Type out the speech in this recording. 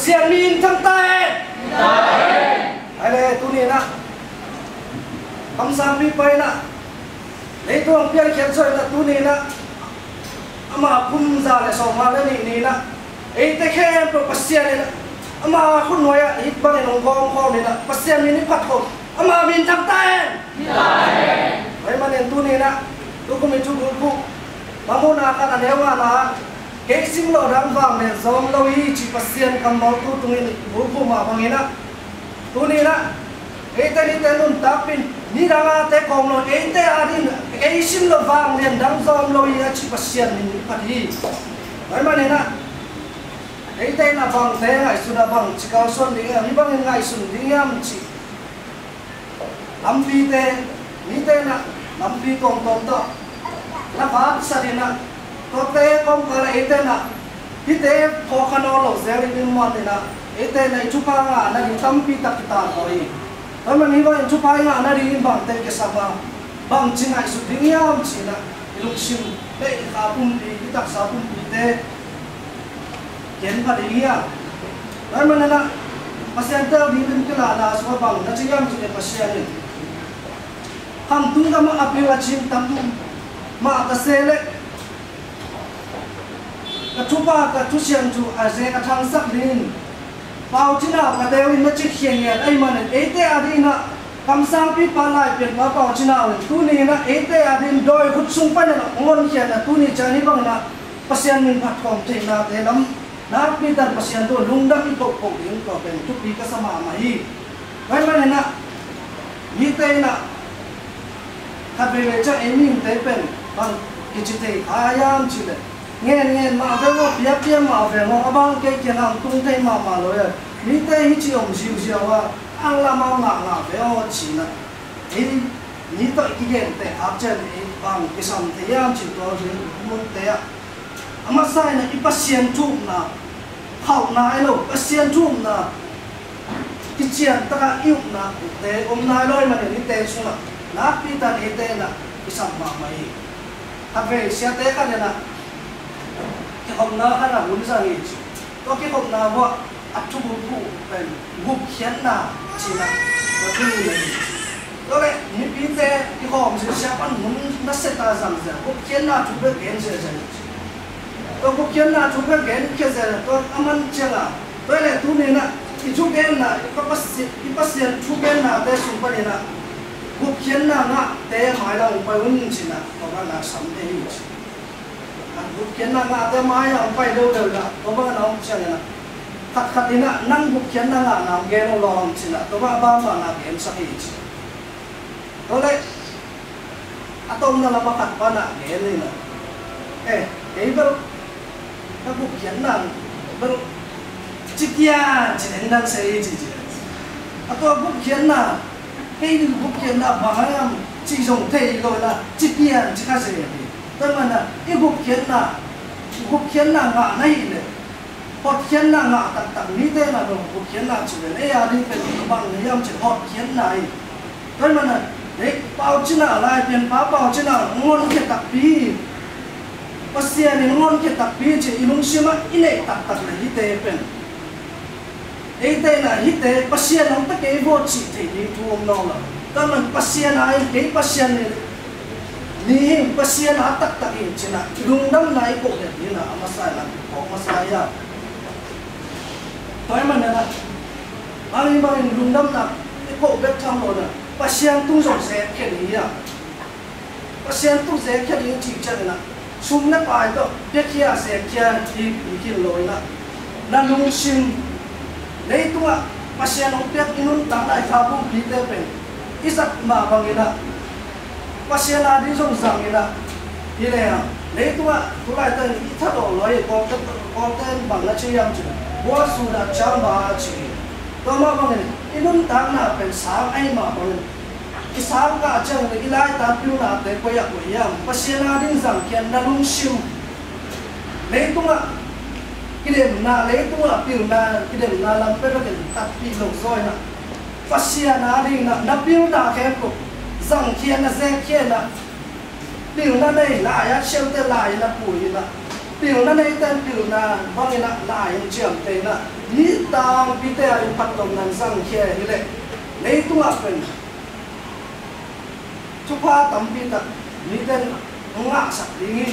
pasian min thang tai ale tu ni na kam sam pi pai na le tu ang pian khian soi na tu ni na ama kum za le so ma le ni na e te khem pro pasian ni na ama khun noya hit ba le nong khom ni na pasian min ni phat khom ama min thang tai ai ma nen tu ni na tu ko mi chu bu ma mo na ka na lewa na ke sim lo dang wang ne zom lo hi chi pasian kam mau tu tu ni bu ma bangina tu ni na e te ni te nun tapin ni ranga te kong lo e te adin ke sim lo wang ne dang zom lo hi chi pasian ni phat hi ai ma ne na e te na bang te ngai su na bang chi ka son ni bang ngai sun ding yam chi lampi te ni te na lampi kong tom to na ba sa din na to te kong ka e te na hi te pho khano lo zeri bin mo te na e te na chu pa nga na ni tampi tak ta koi ta man hi ba chu pa nga na ri bang te ke sa ba bang chi ngai su ding yam chi na luk sim te ka pum pi tak sa pum pi te ken pha ri ya ta man na pasian te di bin kala na so bang na chi yam chi ne pasian ni kam tung ka ma apila chin tam ma ka sele ka chupa ka chu sian chu a ze ka thang sak din pau china ka deu na chi khian ya ai man e te adi na kam sang pi pa lai pen ma pau china tu ni na e te adi doi khut sung pa na ngon khian na tu ni cha ni bang na pasian min phat kom the na te lam na pi dar pasian to lung da pi to ko ding ko pen chu pi ka sama ma hi vai man na ni te na thật về cho em mình thấy bên bằng cái chuyện này ayam chỉ đấy nghe mà về nó bia mà về nó bằng cái hàng tung thấy mà rồi mi thấy chỉ ông xíu à ăn làm ngà về nó chỉ là ấy ni tới cái chuyện này áp chân bằng cái sản thế am chỉ có gì muốn thế à mà sai là ít bác sĩ chung là học này đâu bác sĩ chung là cái chuyện ta yêu là thế ông này rồi mà để đi thế xuống là na pitan ete na isang mamay ave siya te ka na ki hom na hana hun sa hi to ki hom na wa atu bu pen gup khian na china to thu ni to le ni pi te ki hom si sia pan mun na se ta sam za gup khian na chu be gen se ja to gup khian na chu be gen ke za to aman chela to le tu ni na ki chu gen na ko pasien chu gen na te su pa ni na bút kiến na ngã té mai là ông phải uống chỉ là có bao là sắm thế gì chứ bút kiến na ngã té mai là ông phải đâu đâu là có bao là ông chơi là khát đi na năng bút kiến na ngã làm game ông lo chỉ là có bao mà là game sao gì chứ đó đấy atom na làm khát bao là game này nè cái bao các bút kiến na bao chỉ kia chỉ đến đang xây gì chứ atom bút kiến na cái gì cũng kiến là bằng em chỉ dùng thầy rồi là chỉ tiền chỉ cái gì vậy, tức là cái cũng kiến là ngã này này, hoặc kiến là ngã tặng như thế là rồi cũng kiến là chỉ để ai đi về bằng người em chỉ hoặc kiến này, tức là đấy bao nhiêu là lại tiền bao nhiêu là ngon cái đặc biệt, bác sĩ này ngon cái đặc biệt chỉ ilung xem á, in này tặng là như thế bên ấy đây là hít thế bác sĩ nó tất cái vô chỉ thì đi thuốc nó là ta mình bác sĩ này cái bác sĩ này ni bác sĩ nó tất hình chỉ là lùng đâm này cổ đẹp như là mà sai là có mà sai à nói mà này anh bảo anh lùng đâm là cái cổ đẹp trong rồi là bác sĩ tung rộng rẽ cái gì à bác sĩ tung rẽ cái gì chỉ chân là súng nắp ai đó biết kia sẽ kia đi kia lối là lùng xin lấy tua pasien ông biết inun tang lại khao bung bị tê pen isat mà bằng ina pasien là đi trong rằng ina đi này à lấy tua lại tên ít thắt đồ nói con tên bằng là chi em chứ bố su đã chăm bà chỉ tôi mà bằng này inun tang là pen sáng ai mà bằng cái sáng cả chân cái lại ta piu là để quay lại quay em pasien là đi rằng kian là lung siêu lấy tua cái điểm na lấy tua là piu na cái điểm na làm cái cái tạt pi lồng rồi na pasien na đi na piu na cái cục rằng kia na xe kia na piu na đây là ya treo tên lại là bụi na piu na nei ten piu na bangina la yang chiam te na ni tang pi te ari patom nan sang khe hi le nei tu a pen chu pha tam pi ta ni ten nga sa ri ngi